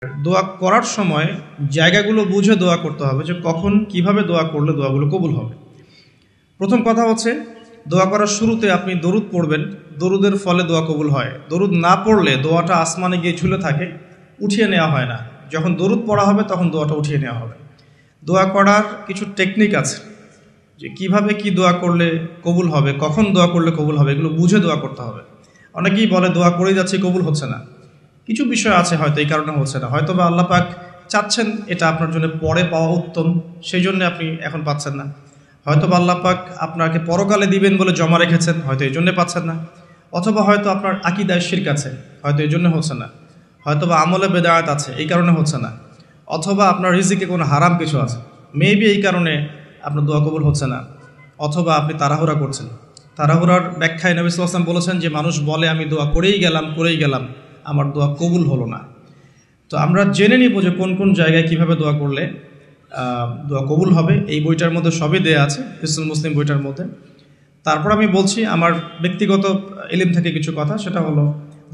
দোয়া করার সময় জায়গাগুলো বুঝে দোয়া করতে হবে যে কখন কিভাবে দোয়া করলে দোয়াগুলো কবুল হবে। প্রথম কথা হচ্ছে দোয়া করার শুরুতে আপনি দরুদ পড়বেন, দরুদের ফলে দোয়া কবুল হয়। দরুদ না পড়লে দোয়াটা আসমানে গিয়ে ঝুলে থাকে, উঠিয়ে নেওয়া হয় না। যখন দরুদ পড়া হবে তখন দোয়াটা উঠিয়ে নেওয়া হবে। দোয়া করার কিছু টেকনিক আছে যে কিভাবে কি দোয়া করলে কবুল হবে, কখন দোয়া করলে কবুল হবে, এগুলো বুঝে দোয়া করতে হবে। অনেকেই বলে দোয়া করেই যাচ্ছে কবুল হচ্ছে না। কিছু বিষয় আছে হয়তো এই কারণে হচ্ছে না, হয়তো বা আল্লাহ পাক চাচ্ছেন এটা আপনার জন্য পরে পাওয়া উত্তম, সেই জন্য আপনি এখন পাচ্ছেন না। হয়তো বা আল্লাহ পাক আপনাকে পরকালে দিবেন বলে জমা রেখেছেন, হয়তো এই জন্যে পাচ্ছেন না। অথবা হয়তো আপনার আকীদায় শিরক আছে, হয়তো এই জন্য হচ্ছে না। হয়তো বা আমলে বেদায়াত আছে, এই কারণে হচ্ছে না। অথবা আপনার রিজিকে কোনো হারাম কিছু আছে, মেবি এই কারণে আপনার দোয়া কবুল হচ্ছে না। অথবা আপনি তাড়াহুড়া করছেন। তাড়াহুড়ার ব্যাখ্যায় নবী সাল্লাল্লাহু আলাইহি ওয়াসাল্লাম বলেছেন যে মানুষ বলে আমি দোয়া করেই গেলাম, আমার দোয়া কবুল হলো না। তো আমরা জেনে নিব যে কোন কোন জায়গায় কিভাবে দোয়া করলে দোয়া কবুল হবে। এই বইটার মধ্যে সবই দেয়া আছে, হিসনুল মুসলিম বইটার মধ্যে। তারপর আমি বলছি আমার ব্যক্তিগত ইলম থেকে কিছু কথা, সেটা হলো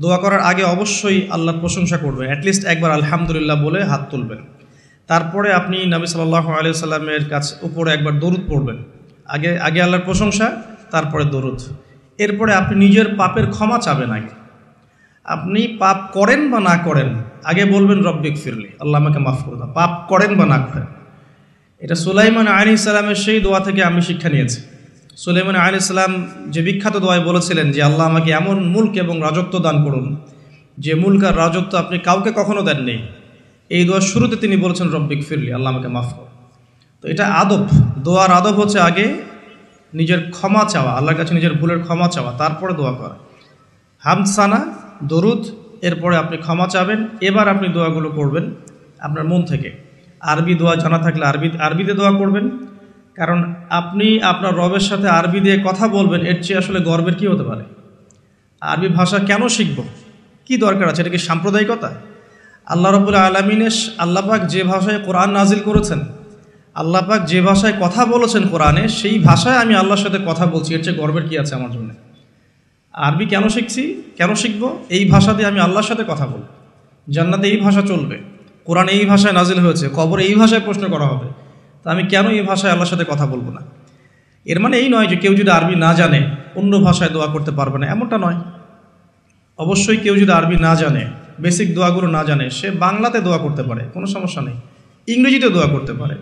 দোয়া করার আগে অবশ্যই আল্লাহর প্রশংসা করবেন, অ্যাটলিস্ট একবার আলহামদুলিল্লাহ বলে হাত তুলবেন। তারপরে আপনি নবী সাল্লাল্লাহু আলাইহি সাল্লামের কাছে উপরে একবার দরুদ পড়বেন। আগে আল্লাহর প্রশংসা, তারপরে দরুদ। এরপরে আপনি নিজের পাপের ক্ষমা চাবেন। আপনি পাপ করেন বা না করেন, আগে বলবেন রব্বিক ফিরলি, আল্লাহ আমাকে মাফ করে দাও, পাপ করেন বা না করেন। এটা সুলাইমান আলাইহিস সালামের সেই দোয়া থেকে আমি শিক্ষা নিয়েছি। সুলাইমান আলাইহিস সালাম যে বিখ্যাত দোয়ায় বলেছিলেন যে আল্লাহ আমাকে এমন মুলক এবং রাজত্ব দান করুন যে মুলক আর রাজত্ব আপনি কাউকে কখনো দেননি। এই দোয়ার শুরুতে তিনি বলেছেন রব্বিক ফিরলি, আল্লাহ আমাকে মাফ কর। তো এটা আদব, দোয়ার আদব হচ্ছে আগে নিজের ক্ষমা চাওয়া, আল্লাহর কাছে নিজের ভুলের ক্ষমা চাওয়া, তারপরে দোয়া করা। হামসানা, দরুদ, এরপরে আপনি ক্ষমা চাবেন। এবার আপনি দোয়াগুলো করবেন আপনার মন থেকে। আরবি দোয়া জানা থাকলে আরবিতে দোয়া করবেন, কারণ আপনি আপনার রবের সাথে আরবি দিয়ে কথা বলবেন, এর চেয়ে আসলে গর্বের কী হতে পারে। আরবি ভাষা কেন শিখব, কি দরকার আছে? এটা কি সাম্প্রদায়িকতা? আল্লাহ রাব্বুল আলামিনের আল্লাহ পাক যে ভাষায় কোরআন নাজিল করেছেন, আল্লাহ পাক যে ভাষায় কথা বলেছেন কোরআনে, সেই ভাষায় আমি আল্লাহর সাথে কথা বলছি, এর চেয়ে গর্বের কী আছে আমার জন্য? আরবি কেন শিখছি, কেন শিখবো? এই ভাষা দিয়ে আমি আল্লাহর সাথে কথা বলব। জান্নাতে এই ভাষা চলবে, কোরআন এই ভাষায় নাজিল হয়েছে, কবরে এই ভাষায় প্রশ্ন করা হবে, তা আমি কেন এই ভাষায় আল্লাহর সাথে কথা বলবো না? এর মানে এই নয় যে কেউ যদি আরবি না জানে অন্য ভাষায় দোয়া করতে পারবে না, এমনটা নয়। অবশ্যই কেউ যদি আরবি না জানে, বেসিক দোয়াগুলো না জানে, সে বাংলাতে দোয়া করতে পারে, কোনো সমস্যা নেই। ইংরেজিতে দোয়া করতে পারে,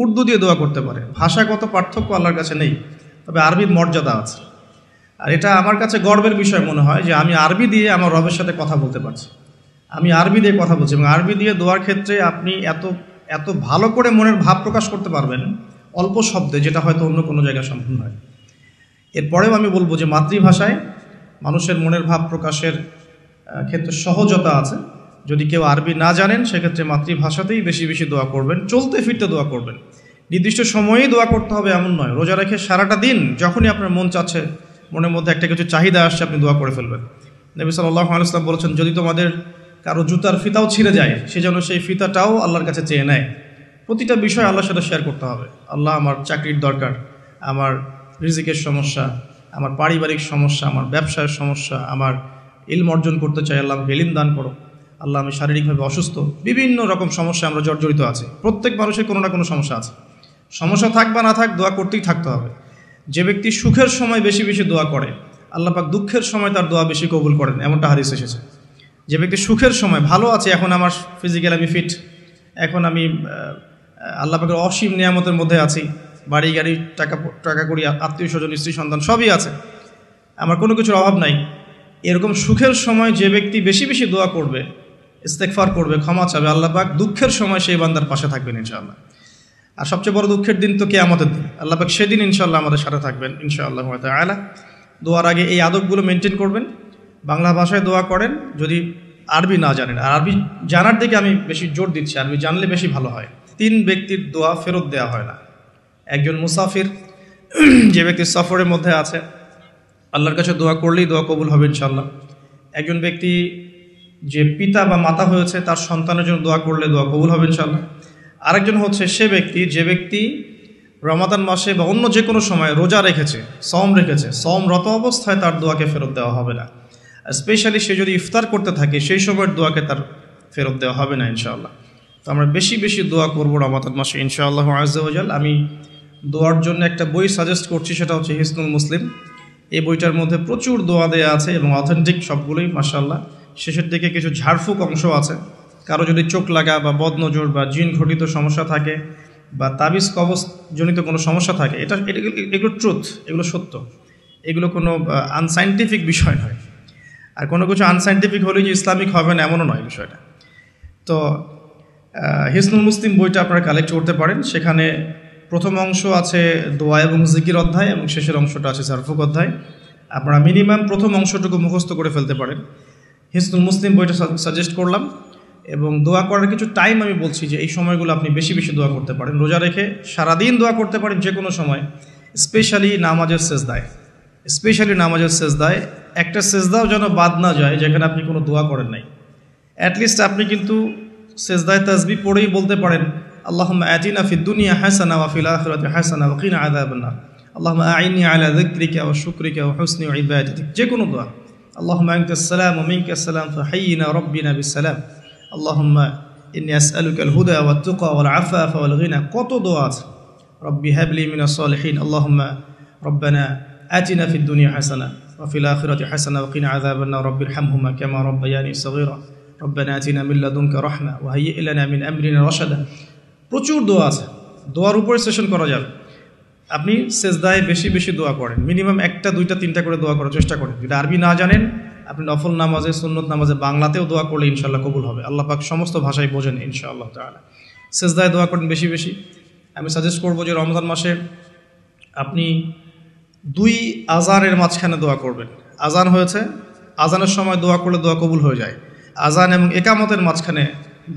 উর্দু দিয়ে দোয়া করতে পারে। ভাষাগত পার্থক্য আল্লাহর কাছে নেই, তবে আরবির মর্যাদা আছে। আর এটা আমার কাছে গর্বের বিষয় মনে হয় যে আমি আরবি দিয়ে আমার রবের সাথে কথা বলতে পারছি, আমি আরবি দিয়ে কথা বলছি। এবং আরবি দিয়ে দোয়ার ক্ষেত্রে আপনি এত ভালো করে মনের ভাব প্রকাশ করতে পারবেন অল্প শব্দে, যেটা হয়তো অন্য কোনো জায়গায় সম্ভব নয়। এরপরেও আমি বলবো যে মাতৃভাষায় মানুষের মনের ভাব প্রকাশের ক্ষেত্রে সহজতা আছে। যদি কেউ আরবি না জানেন, সেক্ষেত্রে মাতৃভাষাতেই বেশি বেশি দোয়া করবেন, চলতে ফিরতে দোয়া করবেন। নির্দিষ্ট সময়েই দোয়া করতে হবে এমন নয়। রোজা রেখে সারাটা দিন যখনই আপনার মন চাচ্ছে, মনের মধ্যে একটা কিছু চাহিদা আসছে, আপনি দোয়া করে ফেলবেন। নবী সাল্লাল্লাহু আলাইহি ওয়াসাল্লাম বলেছেন, যদি তোমাদের কারো জুতার ফিতাও ছিঁড়ে যায়, সে যেন সেই ফিতাটাও আল্লাহর কাছে চেয়ে নেয়। প্রতিটা বিষয় আল্লাহর সাথে শেয়ার করতে হবে। আল্লাহ, আমার চাকরির দরকার, আমার রিজিকের সমস্যা, আমার পারিবারিক সমস্যা, আমার ব্যবসার সমস্যা, আমার ইলম অর্জন করতে চাই, আল্লাহ আমাকে ইলম দান করো। আল্লাহ, আমি শারীরিকভাবে অসুস্থ। বিভিন্ন রকম সমস্যা আমরা জর্জরিত আছি। প্রত্যেক মানুষের কোনো না কোনো সমস্যা আছে। সমস্যা থাক বা না থাক, দোয়া করতেই থাকতে হবে। যে ব্যক্তি সুখের সময় বেশি বেশি দোয়া করে, আল্লাহ পাক দুঃখের সময় তার দোয়া বেশি কবুল করেন, এমনটা হাদিস এসেছে। যে ব্যক্তি সুখের সময় ভালো আছে, এখন আমার ফিজিক্যাল আমি ফিট, এখন আমি আল্লাহ পাকের অসীম নিয়ামতের মধ্যে আছি, বাড়ি গাড়ি টাকা করি, আত্মীয় স্বজন, স্ত্রী সন্তান সবই আছে, আমার কোনো কিছুর অভাব নাই। এরকম সুখের সময় যে ব্যক্তি বেশি বেশি দোয়া করবে, ইস্তেগফার করবে, ক্ষমা চাবে, আল্লাহ পাক দুঃখের সময় সেই বান্দার পাশে থাকবেন ইনশাআল্লাহ। আর সবচেয়ে বড় দুঃখের দিন তো কিয়ামতের দিন, আল্লাহ পাক সেদিন ইনশাআল্লাহ আমাদের সাথে থাকবেন ইনশাআল্লাহু তাআলা। দোয়ার আগে এই আদবগুলো মেনটেন করবেন। বাংলা ভাষায় দোয়া করেন যদি আরবি না জানেন। আর আরবি জানার দিকে আমি বেশি জোর দিচ্ছি, আরবি জানলে বেশি ভালো হয়। 3 ব্যক্তির দোয়া ফেরত দেওয়া হয় না। একজন মুসাফির, যে ব্যক্তি সফরের মধ্যে আছে, আল্লাহর কাছে দোয়া করলেই দোয়া কবুল হবে ইনশাআল্লাহ। একজন ব্যক্তি যে পিতা বা মাতা হয়েছে, তার সন্তানের জন্য দোয়া করলে দোয়া কবুল হবে ইনশাআল্লাহ। আরেকজন হচ্ছে সে ব্যক্তি যে ব্যক্তি রমাদান মাসে বা অন্য যে কোনো সময় রোজা রেখেছে, সওম রেখেছে, সওমরত অবস্থায় তার দোয়াকে ফেরত দেওয়া হবে না। স্পেশালি সে যদি ইফতার করতে থাকে, সেই সময়ের দোয়াকে তার ফেরত দেওয়া হবে না ইনশাআল্লাহ। তো আমরা বেশি বেশি দোয়া করবো রমাদান মাসে ইনশাআল্লাহু আযজা ওয়া জাল। আমি দোয়ার জন্য একটা বই সাজেস্ট করছি, সেটা হচ্ছে হিসনুল মুসলিম। এই বইটার মধ্যে প্রচুর দোয়া দেওয়া আছে এবং অথেন্টিক সবগুলোই মাশাআল্লাহ। শেষের দিকে কিছু ঝাড়ফুঁক অংশ আছে। কারো যদি চোখ লাগা বা বদনজর বা জিন ঘটিত সমস্যা থাকে বা তাবিজ কবজ জনিত কোনো সমস্যা থাকে, এগুলো ট্রুথ, এগুলো সত্য, এগুলো কোনো আনসাইন্টিফিক বিষয় নয়। আর কোনো কিছু আনসাইন্টিফিক হলেই যে ইসলামিক হবে না এমনও নয় বিষয়টা। তো হিসনুল মুসলিম বইটা আপনারা কালেক্ট করতে পারেন। সেখানে প্রথম অংশ আছে দোয়া এবং জিকির অধ্যায় এবং শেষের অংশটা আছে ঝাড়ফুঁক অধ্যায়। আপনারা মিনিমাম প্রথম অংশটুকু মুখস্থ করে ফেলতে পারেন। হিসনুল মুসলিম বইটা সাজেস্ট করলাম। এবং দোয়া করার কিছু টাইম আমি বলছি যে এই সময়গুলো আপনি বেশি বেশি দোয়া করতে পারেন। রোজা রেখে সারাদিন দোয়া করতে পারেন যে কোনো সময়, স্পেশালি নামাজের সেজদায় একটা সেজদাও যেন বাদ না যায় যেখানে আপনি কোনো দোয়া করেন নাই। অ্যাটলিস্ট আপনি কিন্তু সেজদায় তাসবিহ পড়েই বলতে পারেন আল্লাহুম্মা আতিনা ফিদ দুনিয়া হাসানা ওয়া ফিল আখিরাতি হাসানা ওয়া কিনা আযাবান নার, আল্লাহুম্মা আইনি আলা যিকরিকা ওয়া শুকরিকা ওয়া হুসনি ইবাদাতিক, যে কোনো দোয়া। আল্লাহুম্মা আনতাস সালাম ওয়া মিনকাস সালাম ফাহাইয়িনা রাব্বিনা বিস সালাম, আল্লাহুম্মা ইন্নী আসআলুকাল হুদা ওয়াত তুকা ওয়াল আফাফা ওয়াল গিনা, কত দোয়া আছে। রব্বি হাবলি মিনাস সালিহিন, আল্লাহুম্মা রব্বানা আতিনা ফিদ দুনিয়া হাসানা ওয়া ফিল আখিরাতি হাসানা ওয়া কিনা আযাবান নার, রব্বিরহামহুমা কামা রাব্বায়ানি সগীরা, রব্বানা আতিনা মিন লাদুনকা রাহমা ওয়া হাইয়্যি লানা মিন আমরিনা রাশাদা। প্রচুর দোয়া আছে, দোয়ার উপরে সেশন করা যাবে। আপনি সেজদায় বেশি বেশি দোয়া করেন, মিনিমাম 1টা 2টা 3টা করে দোয়া করার চেষ্টা করেন। যদি আরবি না জানেন, আপনি নফল নামাজে, সুন্নত নামাজে বাংলাতেও দোয়া করলে ইনশাআল্লাহ কবুল হবে। আল্লাহ পাক সমস্ত ভাষায় বোঝেন ইনশাআল্লাহ তাআলা। সেজদায় দোয়া করেন বেশি বেশি। আমি সাজেস্ট করবো যে রমজান মাসে আপনি 2 আজানের মাঝখানে দোয়া করবেন। আজান হয়েছে, আজানের সময় দোয়া করলে দোয়া কবুল হয়ে যায়। আজান এবং একামতের মাঝখানে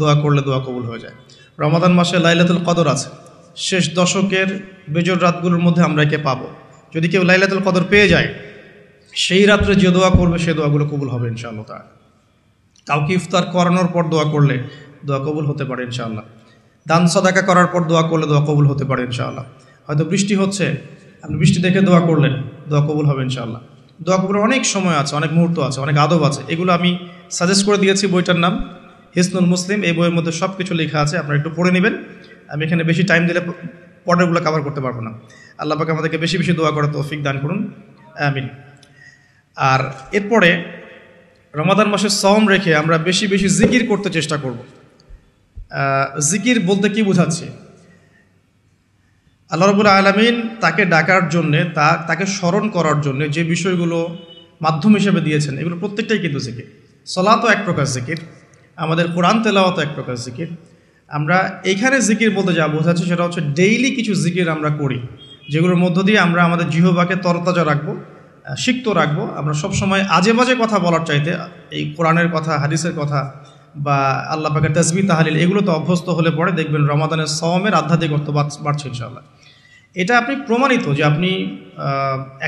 দোয়া করলে দোয়া কবুল হয়ে যায়। রমাদান মাসে লাইলাতুল কদর আছে, শেষ দশকের বেজর রাতগুলোর মধ্যে আমরা একে পাবো। যদি কেউ লাইলাতুল কদর পেয়ে যায়, সেই রাত্রে যে দোয়া করবে সে দোয়াগুলো কবুল হবে ইনশাআল্লাহ তাআলা। কাউকে ইফতার করানোর পর দোয়া করলে দোয়া কবুল হতে পারে ইনশাআল্লাহ। দান সাদাকা করার পর দোয়া করলে দোয়া কবুল হতে পারে ইনশাআল্লাহ। হয়তো বৃষ্টি হচ্ছে, আপনি বৃষ্টি দেখে দোয়া করলেন, দোয়া কবুল হবে ইনশাআল্লাহ। দোয়া কবুলের অনেক সময় আছে, অনেক মুহূর্ত আছে, অনেক আদব আছে। এগুলো আমি সাজেস্ট করে দিয়েছি। বইটার নাম হিসনুল মুসলিম। এই বইয়ের মধ্যে সব কিছু লেখা আছে, আপনারা একটু পড়ে নেবেন। আমি এখানে বেশি টাইম দিলে পরেরগুলো কভার করতে পারবো না। আল্লাহ পাক আমাদেরকে বেশি বেশি দোয়া করার তৌফিক দান করুন, আমিন। আর এরপরে রমাদান মাসে সওম রেখে আমরা বেশি বেশি জিকির করতে চেষ্টা করব। জিকির বলতে কি বোঝাচ্ছে? আল্লাহ রাব্বুল আলামিন তাকে ডাকার জন্যে, তাকে স্মরণ করার জন্যে যে বিষয়গুলো মাধ্যম হিসেবে দিয়েছেন, এগুলো প্রত্যেকটাই কিন্তু জিকির। সলাতও এক প্রকার জিকির, আমাদের কোরআন তেলাওয়াতও এক প্রকার জিকির। আমরা এইখানে জিকির বলতে যা বোঝাচ্ছে সেটা হচ্ছে ডেইলি কিছু জিকির আমরা করি, যেগুলোর মধ্য দিয়ে আমরা আমাদের জিহ্বাকে তরতাজা রাখবো, সিক্ত রাখবো। আমরা সবসময় আজে বাজে কথা বলার চাইতে এই কোরআনের কথা, হাদিসের কথা বা আল্লাহ পাকের তাসবিহ তাহলিল, এগুলো তো অভ্যস্ত হলে পরে দেখবেন রমাদানের সওমের আধ্যাত্মিকত্ব বাড়ছে ইনশাআল্লাহ। এটা আপনি প্রমাণিত যে আপনি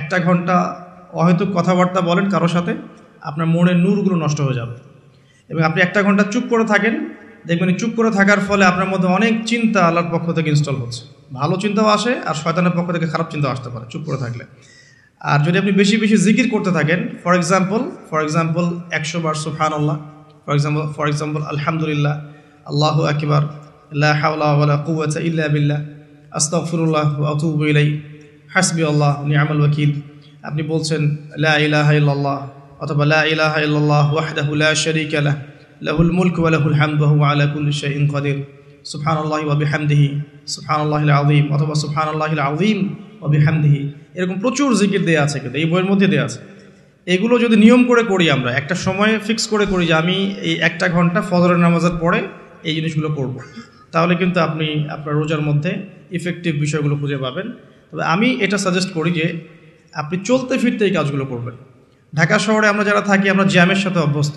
1টা ঘন্টা অহেতুক কথাবার্তা বলেন কারোর সাথে, আপনার মনের নূরগুলো নষ্ট হয়ে যাবে। এবং আপনি 1টা ঘন্টা চুপ করে থাকেন, দেখবেন চুপ করে থাকার ফলে আপনার মধ্যে অনেক চিন্তা আল্লাহর পক্ষ থেকে ইনস্টল হচ্ছে। ভালো চিন্তাও আসে আর শয়তানের পক্ষ থেকে খারাপ চিন্তাও আসতে পারে চুপ করে থাকলে। আর যদি আপনি বেশি বেশি জিকির করতে থাকেন, ফর এক্সাম্পল 100 বার সুবহানাল্লাহ, ফর এক্সাম্পল আলহামদুলিল্লাহ, আল্লাহু আকবার, লা হাওলা ওয়ালা কুওয়াতা ইল্লা বিল্লাহ, আস্তাগফিরুল্লাহ ওয়া আতুবু ইলাইহি, হাসবিয়াল্লাহু ওয়া নি'মাল ওয়াকিল। আপনি বলছেন লা ইলাহা ইল্লাল্লাহ অথবা লা ইলাহা ইল্লাল্লাহ ওয়াহদাহু লা শারীকা লাহু, লাহুল মুলকু ওয়া লাহুল হামদু ওয়া হুয়া আলা কুল্লি শাইইন কাদির, সুবহানাল্লাহি ওয়া বিহামদিহি, সুবহানাল্লাহিল আযীম অথবা সুবহানাল্লাহিল আযীম ওয়া বিহামদিহি। এরকম প্রচুর জিকির দেয়া আছে, কিন্তু এই বইয়ের মধ্যে দেয়া আছে। এগুলো যদি নিয়ম করে করি, আমরা একটা সময় ফিক্স করে করি যে আমি এই 1টা ঘন্টা ফজরের নামাজের পরে এই জিনিসগুলো করব, তাহলে কিন্তু আপনি আপনার রোজার মধ্যে ইফেক্টিভ বিষয়গুলো খুঁজে পাবেন। তবে আমি এটা সাজেস্ট করি যে আপনি চলতে ফিরতে এই কাজগুলো করবেন। ঢাকা শহরে আমরা যারা থাকি, আমরা জ্যামের সাথে অভ্যস্ত।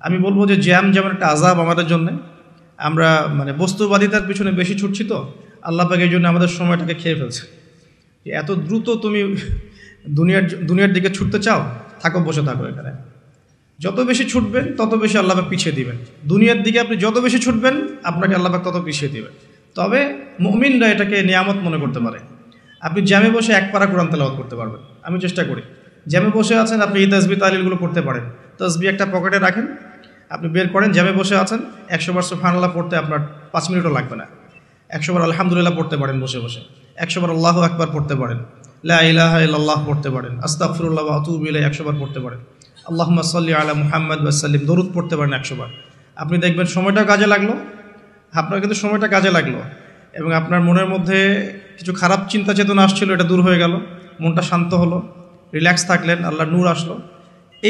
আমি বলবো যে জ্যাম যেমন একটা আযাব আমাদের জন্য, আমরা মানে বস্তুবাদিতার পিছনে বেশি ছুটছি, তো আল্লাহ পাক এই জন্য আমাদের সময়টাকে খেয়ে ফেলছে। এত দ্রুত তুমি দুনিয়ার দিকে ছুটতে চাও, থাকো, বসে থাকো এখানে। যত বেশি ছুটবেন তত বেশি আল্লাহ পাক পিছিয়ে দিবেন। দুনিয়ার দিকে আপনি যত বেশি ছুটবেন, আপনাকে আল্লাহ পাক তত পিছিয়ে দিবেন। তবে মুমিনরা এটাকে নিয়ামত মনে করতে পারে। আপনি জ্যামে বসে 1 পারা কোরআন তেলাওয়াত করতে পারবেন। আমি চেষ্টা করি, জ্যামে বসে আছেন, আপনি এই তাসবিহ তাহলিলগুলো করতে পারেন। তাসবিহ একটা পকেটে রাখেন, আপনি বের করেন, জ্যামে বসে আছেন, 100 বার সুবহানাল্লাহ পড়তে আপনার 5 মিনিটও লাগবে না। 100 বার আলহামদুলিল্লাহ পড়তে পারেন বসে বসে, 100 বার আল্লাহু আকবার পড়তে পারেন, লা ইলাহা ইল্লাল্লাহ পড়তে পারেন, আস্তাগফিরুল্লাহ ওয়া আতুবু ইলাইহি 100 বার পড়তে পারেন, আল্লাহুম্মা সাল্লি আলা মুহাম্মাদ ওয়া সাল্লিম দরুদ পড়তে পারেন 100 বার। আপনি দেখবেন সময়টা কাজে লাগলো, আপনার কিন্তু সময়টা কাজে লাগলো, এবং আপনার মনের মধ্যে কিছু খারাপ চিন্তা চেতনা আসছিল, এটা দূর হয়ে গেল, মনটা শান্ত হলো, রিল্যাক্স থাকলেন, আল্লাহর নূর আসলো।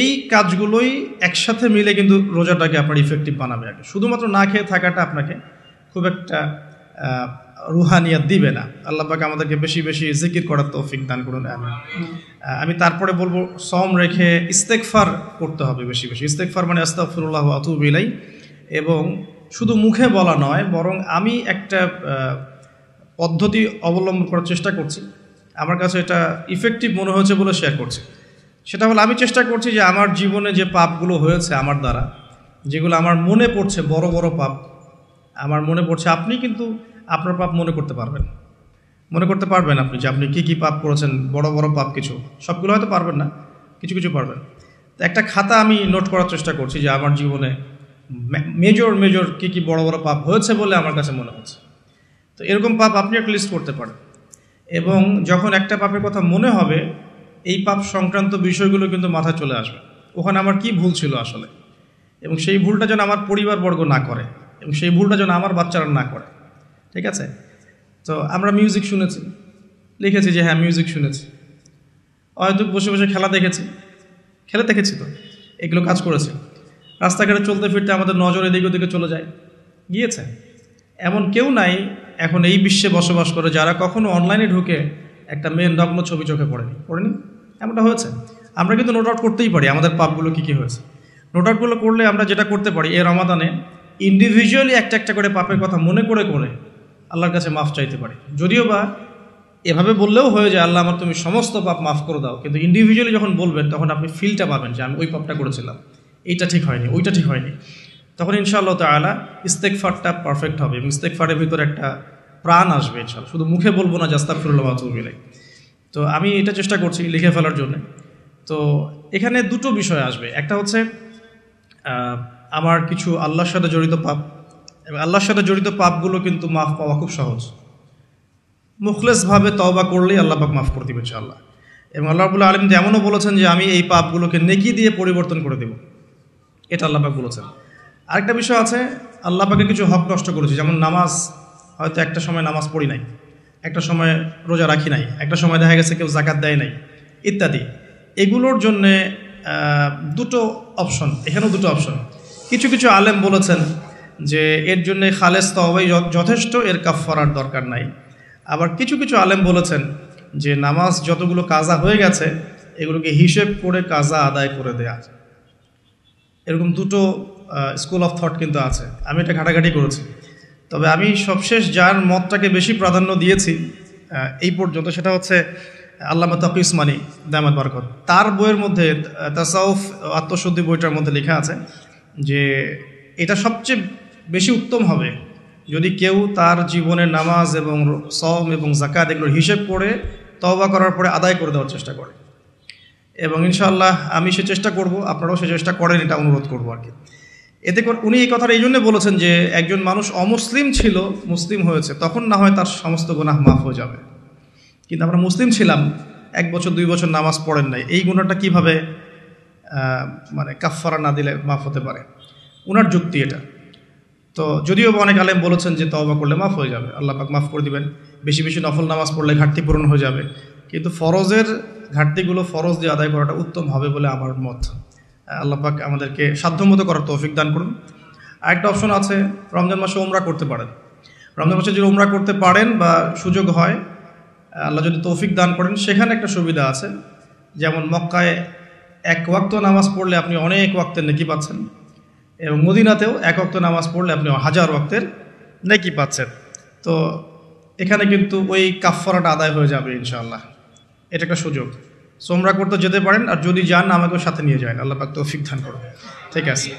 এই কাজগুলোই একসাথে মিলে কিন্তু রোজাটাকে আপনার ইফেক্টিভ বানাবে। আগে শুধুমাত্র না খেয়ে থাকাটা আপনাকে খুব একটা রুহানিয়াত দিবে না। আল্লাহ পাক আমাদেরকে বেশি বেশি জিকির করার তৌফিক দান করুন। আমি তারপরে বলবো, সম রেখে ইস্তেগফার করতে হবে বেশি বেশি। ইস্তেগফার মানে আস্তাগফিরুল্লাহ ওয়া আতুবু ইলাইহি, এবং শুধু মুখে বলা নয়, বরং আমি একটা পদ্ধতি অবলম্বন করার চেষ্টা করছি, আমার কাছে এটা ইফেক্টিভ মনে হয়েছে বলে শেয়ার করছি। সেটা হলো, আমি চেষ্টা করছি যে আমার জীবনে যে পাপগুলো হয়েছে আমার দ্বারা, যেগুলো আমার মনে পড়ছে, বড় বড় পাপ আমার মনে পড়ছে, আপনি কিন্তু আপনার পাপ মনে করতে পারবেন, আপনি যে আপনি কী পাপ করেছেন, বড় বড় পাপ কিছু, সবগুলো হয়তো পারবেন না, কিছু কিছু পারবেন। তো একটা খাতা আমি নোট করার চেষ্টা করছি যে আমার জীবনে মেজর কী বড় বড় পাপ হয়েছে বলে আমার কাছে মনে হচ্ছে। তো এরকম পাপ আপনি একটা লিস্ট করতে পারেন, এবং যখন একটা পাপের কথা মনে হবে, এই পাপ সংক্রান্ত বিষয়গুলো কিন্তু মাথায় চলে আসবে, ওখানে আমার কি ভুল ছিল আসলে, এবং সেই ভুলটা যেন আমার পরিবারবর্গ না করে, এবং সেই ভুলটা যেন আমার বাচ্চারা না করে। ঠিক আছে? তো আমরা মিউজিক শুনেছি, লিখেছি যে হ্যাঁ মিউজিক শুনেছি, হয়তো বসে বসে খেলা দেখেছি, তো এগুলো কাজ করেছে। রাস্তাঘাটে চলতে ফিরতে আমাদের নজর এদিকে ওদিকে চলে গিয়েছে। এমন কেউ নাই এখন এই বিশ্বে বসবাস করে যারা কখনো অনলাইনে ঢুকে একটা মেয়ের নগ্ন ছবি চোখে পড়েনি। এমনটা হয়েছে। আমরা কিন্তু নোট আউট করতেই পারি আমাদের পাপগুলো কী হয়েছে। নোট আউটগুলো করলে আমরা যেটা করতে পারি, এই রমাদানে ইন্ডিভিজুয়ালি একটা করে পাপের কথা মনে করে আল্লাহর কাছে মাফ চাইতে পারি। যদিও বা এভাবে বললেও হয়ে যায়, আল্লাহ আমার তুমি সমস্ত পাপ মাফ করে দাও, কিন্তু ইন্ডিভিজুয়ালি যখন বলবেন তখন আপনি ফিলটা পাবেন যে আমি ওই পাপটা করেছিলাম, এইটা ঠিক হয়নি, ওইটা ঠিক হয়নি। তখন ইনশাআল্লাহ তাআলা ইস্তেগফারটা পারফেক্ট হবে, এবং ইস্তেগফারের ভিতরে একটা প্রাণ আসবে ইনশাআল্লাহ। শুধু মুখে বলবো না যে আস্তাগফিরুল্লাহ ওয়া আতুবু ইলাইহি। তো আমি এটা চেষ্টা করছি লিখে ফেলার জন্য। তো এখানে দুটো বিষয় আসবে, একটা হচ্ছে আমার কিছু আল্লাহর সাথে জড়িত পাপ, এবং আল্লাহর সাথে জড়িত পাপগুলো কিন্তু মাফ পাওয়া খুব সহজ। মুখলেসভাবে তওবা করলেই আল্লাহ পাক মাফ করে দিবেন ইনশাআল্লাহ। এবং আল্লাহ রাব্বুল আলামিন এমনও বলেছেন যে আমি এই পাপগুলোকে নেকি দিয়ে পরিবর্তন করে দেব, এটা আল্লাহ পাক বলেছেন। আরেকটা বিষয় আছে, আল্লাহ পাকের কিছু হক নষ্ট করেছি, যেমন নামাজ, হয়তো একটা সময় নামাজ পড়ি নাই, একটা সময় রোজা রাখি নাই, একটা সময় দেখা গেছে কেউ জাকাত দেয় নাই ইত্যাদি। এগুলোর জন্যে দুটো অপশন, এখানেও দুটো অপশন। কিছু আলেম বলেছেন যে এর জন্যে খালেস তওবাই যথেষ্ট, এর কাফফারার দরকার নাই। আবার কিছু আলেম বলেছেন যে নামাজ যতগুলো কাজা হয়ে গেছে এগুলোকে হিসেব করে কাজা আদায় করে দেয়া। এরকম দুটো স্কুল অফ থট কিন্তু আছে, আমি এটা ঘাটাঘাটি করেছি। তবে আমি সবশেষ যার মতটাকে বেশি প্রাধান্য দিয়েছি এই পর্যন্ত, সেটা হচ্ছে আল্লামা তাকি উসমানী দামাত বারাকাত। তার বইয়ের মধ্যে তাসাউফ আত্মশুদ্ধি বইটার মধ্যে লেখা আছে যে এটা সবচেয়ে বেশি উত্তম হবে যদি কেউ তার জীবনের নামাজ এবং সওম এবং যাকাত এগুলোর হিসেব করে তওবা করার পরে আদায় করে দেওয়ার চেষ্টা করে। এবং ইনশাআল্লাহ আমি সে চেষ্টা করব, আপনারাও সে চেষ্টা করেন, এটা অনুরোধ করবো আর কি। এতে উনি এই কথাটা এই জন্য বলেছেন যে একজন মানুষ অমুসলিম ছিল, মুসলিম হয়েছে, তখন না হয় তার সমস্ত গুনাহ মাফ হয়ে যাবে, কিন্তু আমরা মুসলিম ছিলাম, 1 বছর 2 বছর নামাজ পড়েন নাই, এই গুনাহটা কীভাবে মানে কাফফারা না দিলে মাফ হতে পারে? ওনার যুক্তি এটা। তো যদিও অনেক আলেম বলেছেন যে তওবা করলে মাফ হয়ে যাবে, আল্লাহ পাক মাফ করে দিবেন, বেশি বেশি নফল নামাজ পড়লে ঘাটতি পূরণ হয়ে যাবে, কিন্তু ফরজের ঘাটতিগুলো ফরজ দিয়ে আদায় করাটা উত্তম হবে বলে আমার মত। আল্লাহ পাক আমাদেরকে সাধ্যমতো করার তৌফিক দান করুন। আরেকটা অপশন আছে, রমজান মাসে উমরা করতে পারেন। রমজান মাসে যদি উমরা করতে পারেন বা সুযোগ হয়, আল্লাহ যদি তৌফিক দান করেন, সেখানে একটা সুবিধা আছে, যেমন মক্কায় 1 ওয়াক্ত নামাজ পড়লে আপনি অনেক ওয়াক্তের নেকি পাচ্ছেন, এবং মদিনাতেও 1 ওয়াক্ত নামাজ পড়লে আপনি 1000 ওয়াক্তের নেকি পাচ্ছেন। তো এখানে কিন্তু ওই কাফফারাটা আদায় হয়ে যাবে ইনশাআল্লাহ। এটা একটা সুযোগ। উমরা করতে যেতে পারেন, আর যদি যান আমাকেও সাথে নিয়ে যায়, আল্লাহ পাক তৌফিক দান করুন। ঠিক আছে।